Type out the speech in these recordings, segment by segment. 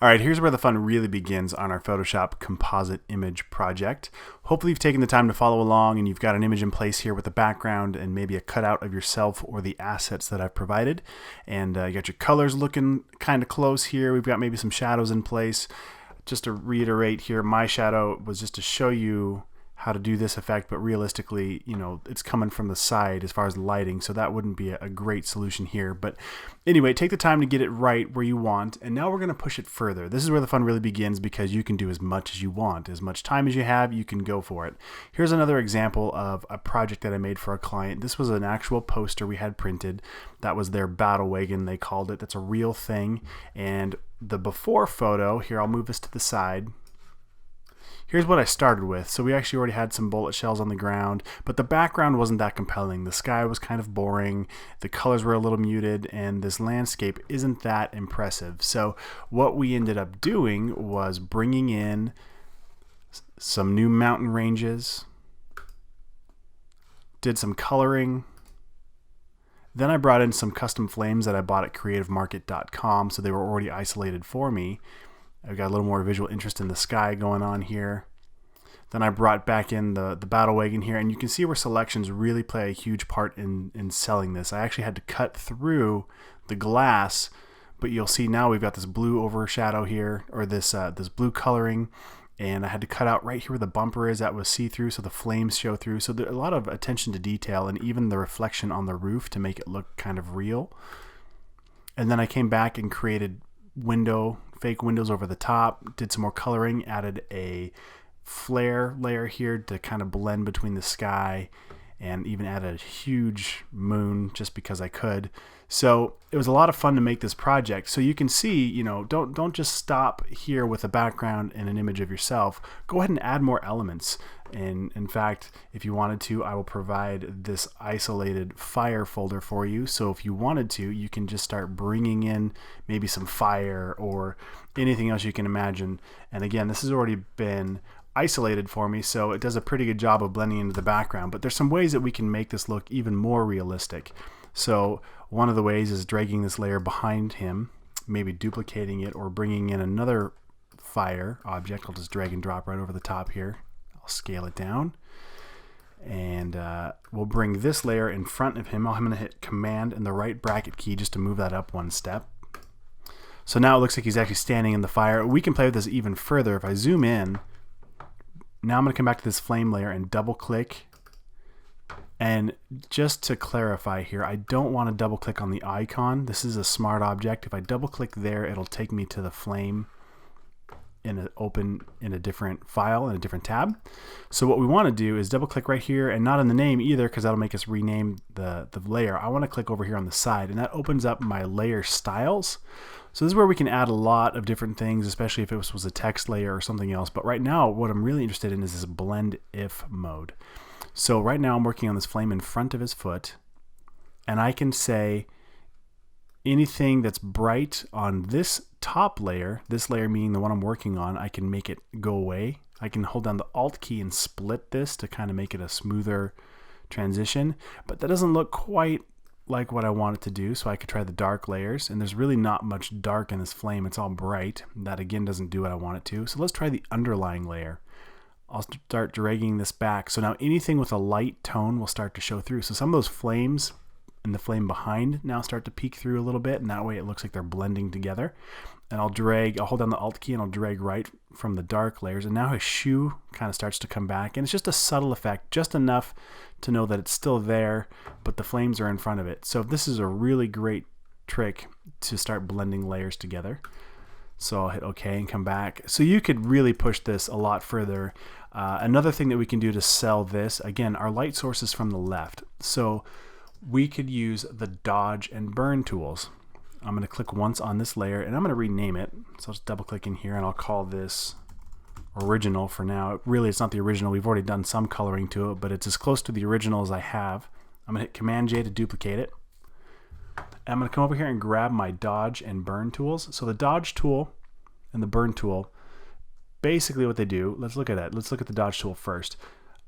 All right, here's where the fun really begins on our Photoshop composite image project. Hopefully you've taken the time to follow along and you've got an image in place here with a background and maybe a cutout of yourself or the assets that I've provided. And you got your colors looking kind of close here. We've got maybe some shadows in place. Just to reiterate here, my shadow was just to show you how to do this effect, but realistically, you know, it's coming from the side as far as lighting, so that wouldn't be a great solution here. But anyway, take the time to get it right where you want, and now we're going to push it further. This is where the fun really begins because you can do as much as you want. As much time as you have, you can go for it. Here's another example of a project that I made for a client. This was an actual poster we had printed. That was their battle wagon, they called it. That's a real thing. And the before photo, here I'll move this to the side. Here's what I started with. So we actually already had some bullet shells on the ground, but the background wasn't that compelling. The sky was kind of boring, the colors were a little muted, and this landscape isn't that impressive. So what we ended up doing was bringing in some new mountain ranges, did some coloring, then I brought in some custom flames that I bought at creativemarket.com, so they were already isolated for me. I've got a little more visual interest in the sky going on here. Then I brought back in the battle wagon here, and you can see where selections really play a huge part in selling this. I actually had to cut through the glass, but you'll see now we've got this blue overshadow here, or this blue coloring, and I had to cut out right here where the bumper is. That was see-through, so the flames show through. So there's a lot of attention to detail, and even the reflection on the roof to make it look kind of real. And then I came back and created fake windows over the top, did some more coloring, added a flare layer here to kind of blend between the sky, and even added a huge moon just because I could. So it was a lot of fun to make this project. So you can see, you know, don't just stop here with a background and an image of yourself. Go ahead and add more elements. And in fact, if you wanted to, I will provide this isolated fire folder for you. So if you wanted to, you can just start bringing in maybe some fire or anything else you can imagine. And again, this has already been isolated for me, so it does a pretty good job of blending into the background. But there's some ways that we can make this look even more realistic. So one of the ways is dragging this layer behind him, maybe duplicating it or bringing in another fire object. I'll just drag and drop right over the top here. I'll scale it down, and we'll bring this layer in front of him. I'm going to hit Command and the right bracket key just to move that up one step. So now it looks like he's actually standing in the fire. We can play with this even further. If I zoom in, now I'm going to come back to this flame layer and double click. And just to clarify here, I don't want to double click on the icon. This is a smart object. If I double click there, it'll take me to the flame open in a different file in a different tab. So what we want to do is double click right here, and not in the name either, because that'll make us rename the layer. I want to click over here on the side, and that opens up my layer styles. So this is where we can add a lot of different things, especially if it was a text layer or something else. But right now, what I'm really interested in is this blend if mode. So right now I'm working on this flame in front of his foot, and I can say anything that's bright on this top layer, this layer meaning the one I'm working on, I can make it go away. I can hold down the Alt key and split this to kind of make it a smoother transition, but that doesn't look quite like what I want it to do, so I could try the dark layers, and there's really not much dark in this flame. It's all bright. That again doesn't do what I want it to. So let's try the underlying layer. I'll start dragging this back. So now anything with a light tone will start to show through. So some of those flames and the flame behind now start to peek through a little bit, and that way it looks like they're blending together. And I'll hold down the Alt key and I'll drag right from the dark layers, and now his shoe kind of starts to come back, and it's just a subtle effect, just enough to know that it's still there, but the flames are in front of it. So this is a really great trick to start blending layers together. So I'll hit OK and come back. So you could really push this a lot further. Another thing that we can do to sell this, again, our light source is from the left. So we could use the dodge and burn tools. I'm going to click once on this layer, and I'm going to rename it. So I'll just double click in here, and I'll call this original for now. Really, it's not the original. We've already done some coloring to it, but it's as close to the original as I have. I'm going to hit Command J to duplicate it. I'm going to come over here and grab my dodge and burn tools. So the dodge tool and the burn tool, basically what they do, let's look at that. Let's look at the dodge tool first.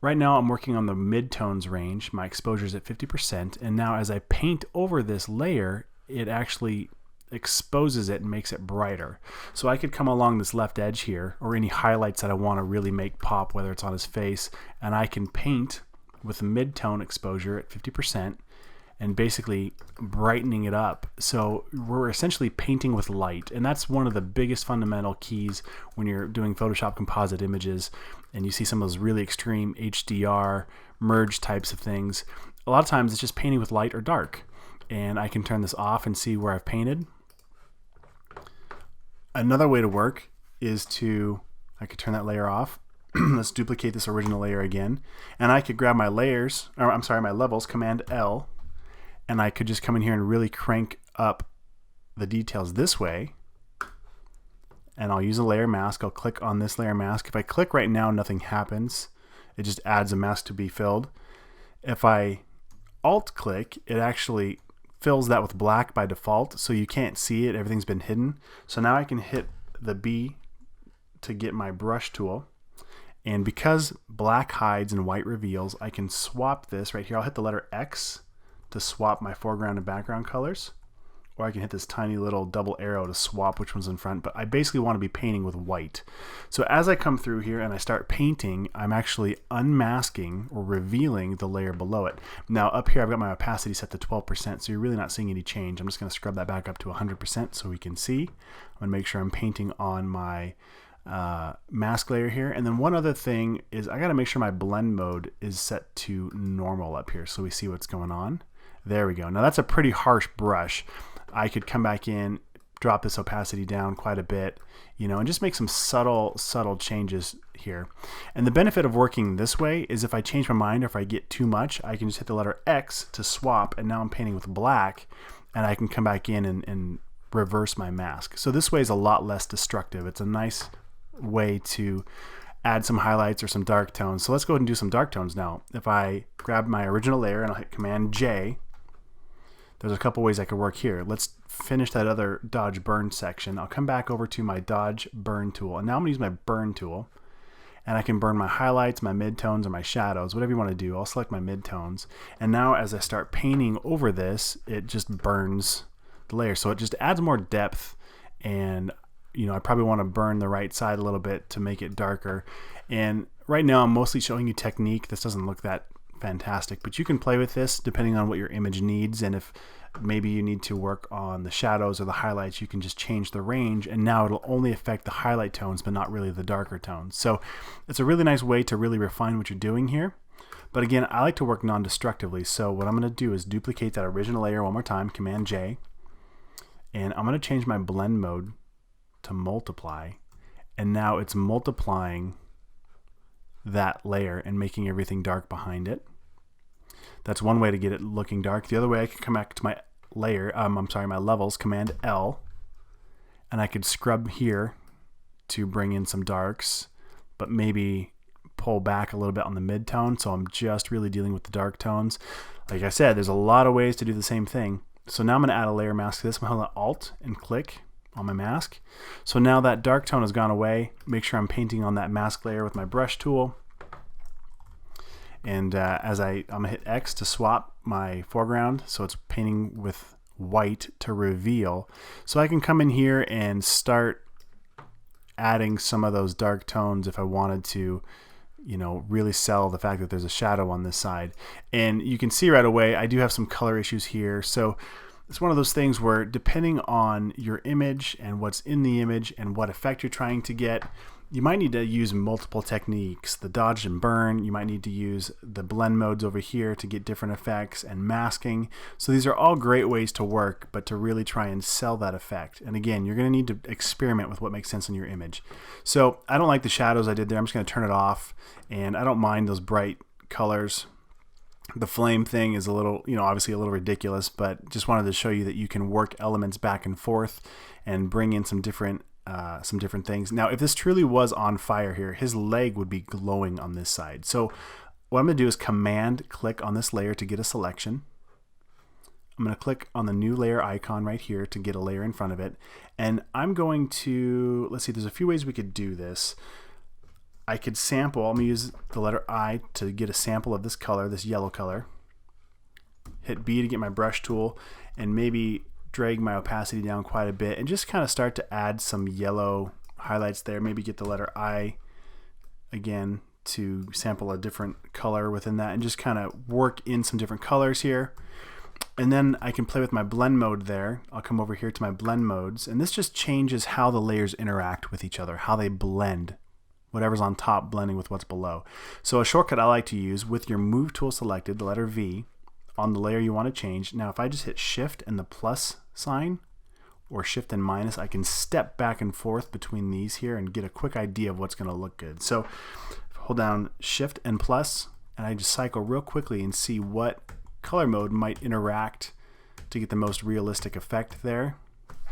Right now I'm working on the mid-tones range. My exposure is at 50%, and now as I paint over this layer, it actually exposes it and makes it brighter. So I could come along this left edge here, or any highlights that I want to really make pop, whether it's on his face, and I can paint with mid-tone exposure at 50% and basically brightening it up. So we're essentially painting with light, and that's one of the biggest fundamental keys when you're doing Photoshop composite images and you see some of those really extreme HDR merge types of things. A lot of times it's just painting with light or dark, and I can turn this off and see where I've painted. Another way to work is I could turn that layer off. Let's duplicate this original layer again, and I could grab my layers, or I'm sorry, my levels, Command L, and I could just come in here and really crank up the details this way. And I'll use a layer mask. I'll click on this layer mask. If I click right now, nothing happens. It just adds a mask to be filled. If I Alt click, it actually fills that with black by default, so you can't see it. Everything's been hidden. So now I can hit the B to get my brush tool. And because black hides and white reveals, I can swap this right here. I'll hit the letter X to swap my foreground and background colors, or I can hit this tiny little double arrow to swap which one's in front, but I basically want to be painting with white. So as I come through here and I start painting, I'm actually unmasking or revealing the layer below it. Now up here I've got my opacity set to 12%, so you're really not seeing any change. I'm just going to scrub that back up to 100% so we can see. I'm going to make sure I'm painting on my mask layer here. And then one other thing is I got to make sure my blend mode is set to normal up here so we see what's going on. There we go. Now that's a pretty harsh brush. I could come back in, drop this opacity down quite a bit, and just make some subtle changes here. And the benefit of working this way is if I change my mind or if I get too much, I can just hit the letter X to swap, and now I'm painting with black, and I can come back in and reverse my mask. So this way is a lot less destructive. It's a nice way to add some highlights or some dark tones. So let's go ahead and do some dark tones now. If I grab my original layer and I'll hit Command J, there's a couple ways I could work here. Let's finish that other dodge burn section. I'll come back over to my dodge burn tool, and now I'm going to use my burn tool, and I can burn my highlights, my midtones, or my shadows, whatever you want to do. I'll select my midtones, and now as I start painting over this, it just burns the layer. So it just adds more depth, and I probably want to burn the right side a little bit to make it darker. And right now I'm mostly showing you technique. This doesn't look that fantastic, but you can play with this depending on what your image needs, and if maybe you need to work on the shadows or the highlights, you can just change the range, and now it'll only affect the highlight tones but not really the darker tones. So it's a really nice way to really refine what you're doing here. But again, I like to work non-destructively, so what I'm going to do is duplicate that original layer one more time, Command J, and I'm going to change my blend mode to multiply, and now it's multiplying that layer and making everything dark behind it. That's one way to get it looking dark. The other way, I can come back to my layer, my levels, Command L, and I could scrub here to bring in some darks, but maybe pull back a little bit on the mid-tone, so I'm just really dealing with the dark tones. Like I said, there's a lot of ways to do the same thing. So now I'm going to add a layer mask to this. I'm going to hold Alt and click on my mask. So now that dark tone has gone away. Make sure I'm painting on that mask layer with my brush tool. And I'm going to hit X to swap my foreground, so it's painting with white to reveal. So I can come in here and start adding some of those dark tones if I wanted to, really sell the fact that there's a shadow on this side. And you can see right away I do have some color issues here. So it's one of those things where depending on your image and what's in the image and what effect you're trying to get, you might need to use multiple techniques. The dodge and burn, you might need to use the blend modes over here to get different effects, and masking. So these are all great ways to work, but to really try and sell that effect. And again, you're going to need to experiment with what makes sense in your image. So I don't like the shadows I did there. I'm just going to turn it off, and I don't mind those bright colors. The flame thing is a little, obviously a little ridiculous, but just wanted to show you that you can work elements back and forth and bring in some different things. Now, if this truly was on fire here, his leg would be glowing on this side. So what I'm going to do is Command click on this layer to get a selection. I'm going to click on the new layer icon right here to get a layer in front of it. And I'm going to, let's see, there's a few ways we could do this. I could sample, I'm going to use the letter I to get a sample of this color, this yellow color. Hit B to get my brush tool, and maybe drag my opacity down quite a bit and just kind of start to add some yellow highlights there. Maybe get the letter I again to sample a different color within that and just kind of work in some different colors here. And then I can play with my blend mode there. I'll come over here to my blend modes, and this just changes how the layers interact with each other, how they blend. Whatever's on top blending with what's below. So a shortcut I like to use, with your move tool selected, the letter V, on the layer you want to change. Now if I just hit shift and the plus sign, or shift and minus, I can step back and forth between these here and get a quick idea of what's going to look good. So hold down shift and plus, and I just cycle real quickly and see what color mode might interact to get the most realistic effect there.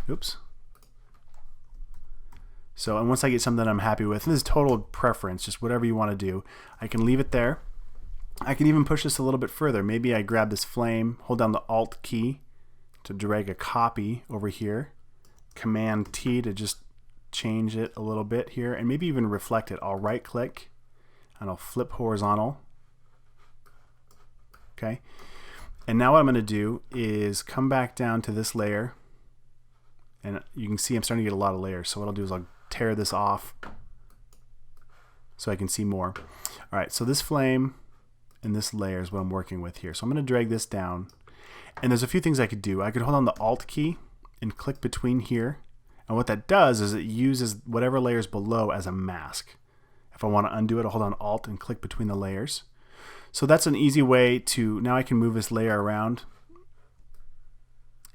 Oops. So, and once I get something I'm happy with, and this is total preference, just whatever you want to do, I can leave it there. I can even push this a little bit further. Maybe I grab this flame, hold down the Alt key to drag a copy over here, Command T to just change it a little bit here, and maybe even reflect it. I'll right click and I'll flip horizontal. Okay. And now what I'm going to do is come back down to this layer, and you can see I'm starting to get a lot of layers. So what I'll do is I'll tear this off so I can see more. All right, so this flame and this layer is what I'm working with here. So I'm going to drag this down, and there's a few things I could do. I could hold on the Alt key and click between here, and what that does is it uses whatever layers below as a mask. If I want to undo it, I'll hold on Alt and click between the layers. So that's an easy way to, now I can move this layer around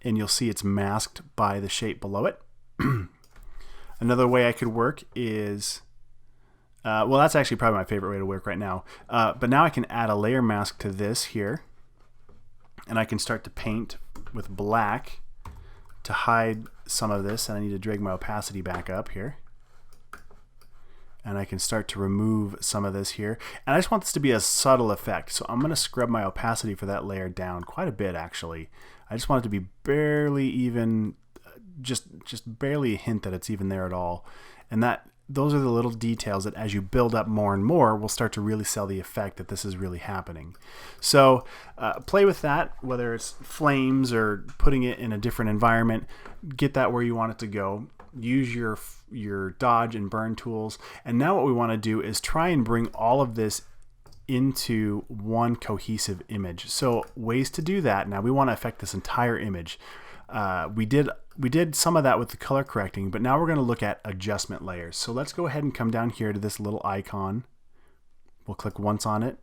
and you'll see it's masked by the shape below it. Another way I could work is, well, that's actually probably my favorite way to work right now. But now I can add a layer mask to this here, and I can start to paint with black to hide some of this, and I need to drag my opacity back up here. And I can start to remove some of this here. And I just want this to be a subtle effect. So I'm going to scrub my opacity for that layer down quite a bit, actually. I just want it to be barely even, just barely a hint that it's even there at all. And those are the little details that as you build up more and more will start to really sell the effect that this is really happening. So play with that, whether it's flames or putting it in a different environment. Get that where you want it to go. Use your dodge and burn tools. And now what we want to do is try and bring all of this into one cohesive image. So ways to do that. Now we want to affect this entire image. We did some of that with the color correcting, but now we're going to look at adjustment layers. So let's go ahead and come down here to this little icon. We'll click once on it.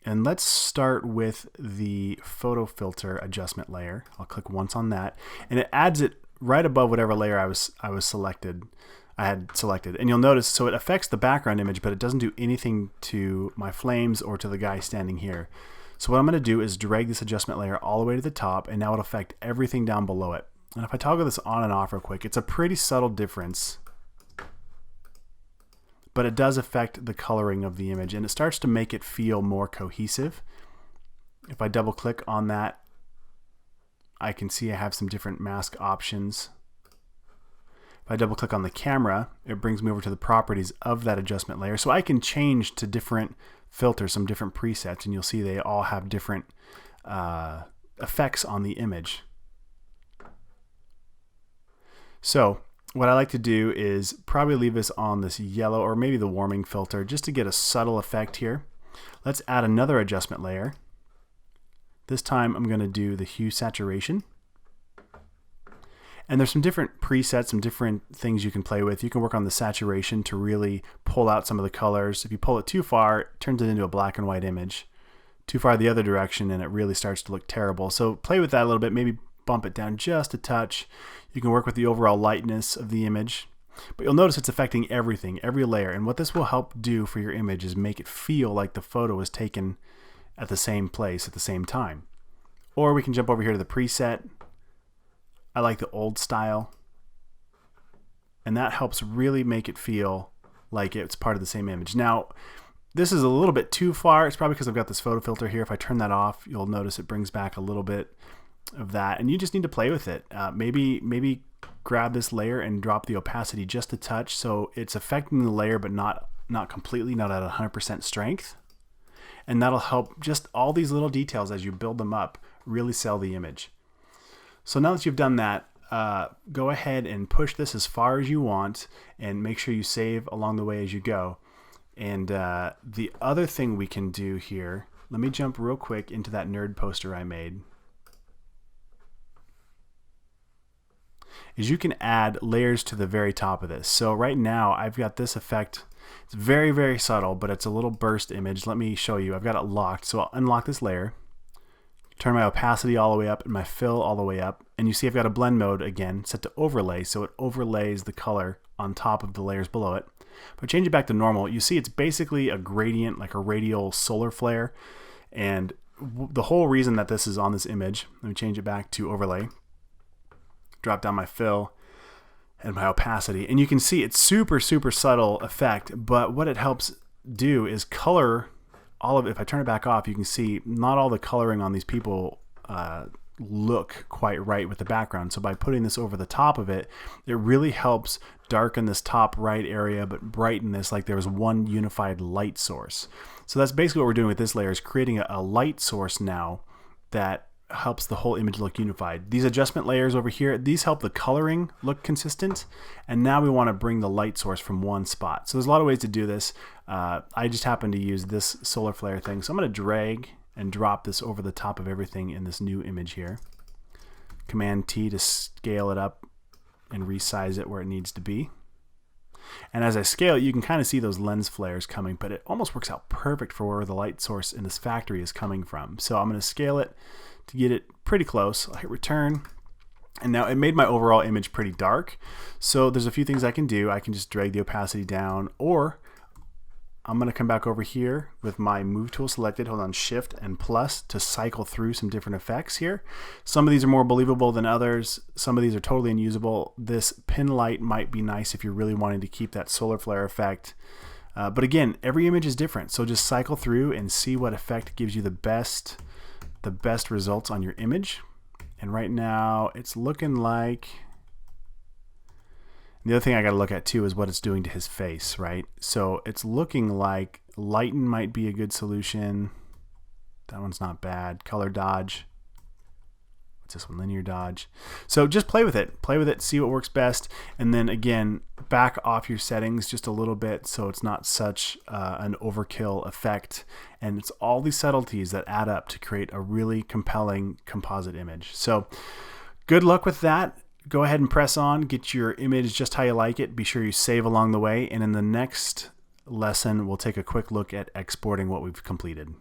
And let's start with the photo filter adjustment layer. I'll click once on that, and it adds it right above whatever layer I had selected. And you'll notice, so it affects the background image, but it doesn't do anything to my flames or to the guy standing here. So what I'm going to do is drag this adjustment layer all the way to the top, and now it'll affect everything down below it. And if I toggle this on and off real quick, it's a pretty subtle difference, but it does affect the coloring of the image, and it starts to make it feel more cohesive. If I double click on that, I can see I have some different mask options. If I double click on the camera, it brings me over to the properties of that adjustment layer. So I can change to different filters, some different presets, and you'll see they all have different effects on the image. So what I like to do is probably leave this on this yellow or maybe the warming filter just to get a subtle effect here. Let's add another adjustment layer. This time I'm going to do the hue saturation. And there's some different presets, some different things you can play with. You can work on the saturation to really pull out some of the colors. If you pull it too far, it turns it into a black and white image. Too far the other direction and it really starts to look terrible. So play with that a little bit, maybe bump it down just a touch. You can work with the overall lightness of the image. But you'll notice it's affecting everything, every layer. And what this will help do for your image is make it feel like the photo is taken at the same place at the same time. Or we can jump over here to the preset. I like the old style, and that helps really make it feel like it's part of the same image. Now this is a little bit too far. It's probably because I've got this photo filter here. If I turn that off, you'll notice it brings back a little bit of that, and you just need to play with it. Maybe grab this layer and drop the opacity just a touch so it's affecting the layer but not completely, not at 100% strength. And that'll help just all these little details as you build them up really sell the image. So now that you've done that, go ahead and push this as far as you want and make sure you save along the way as you go. And the other thing we can do here, let me jump real quick into that nerd poster I made, is you can add layers to the very top of this. So right now I've got this effect. It's very, very subtle, but it's a little burst image. Let me show you. I've got it locked. So I'll unlock this layer, turn my opacity all the way up and my fill all the way up. And you see I've got a blend mode again set to overlay. So it overlays the color on top of the layers below it. But change it back to normal. You see it's basically a gradient, like a radial solar flare. And the whole reason that this is on this image, let me change it back to overlay, drop down my fill and my opacity. And you can see it's super, super subtle effect. But what it helps do is color all of it. If I turn it back off, you can see not all the coloring on these people look quite right with the background. So by putting this over the top of it, it really helps darken this top right area, but brighten this like there was one unified light source. So that's basically what we're doing with this layer, is creating a light source now that helps the whole image look unified. These adjustment layers over here, these help the coloring look consistent. And now we want to bring the light source from one spot. So there's a lot of ways to do this. I just happen to use this solar flare thing. So I'm going to drag and drop this over the top of everything in this new image here. Command T to scale it up and resize it where it needs to be. And as I scale it, you can kind of see those lens flares coming, but it almost works out perfect for where the light source in this factory is coming from. So I'm going to scale it to get it pretty close. I'll hit return. And now it made my overall image pretty dark. So there's a few things I can do. I can just drag the opacity down, or I'm going to come back over here with my move tool selected, hold on Shift and plus to cycle through some different effects here. Some of these are more believable than others. Some of these are totally unusable. This pin light might be nice if you're really wanting to keep that solar flare effect. But again, every image is different. So just cycle through and see what effect gives you the best results on your image. And right now it's looking like, the other thing I got to look at too is what it's doing to his face, right? So it's looking like lighten might be a good solution. That one's not bad. Color dodge. What's this one? Linear dodge. So just play with it, see what works best. And then again, back off your settings just a little bit so it's not such an overkill effect. And it's all these subtleties that add up to create a really compelling composite image. So good luck with that. Go ahead and press on, get your image just how you like it. Be sure you save along the way. And in the next lesson, we'll take a quick look at exporting what we've completed.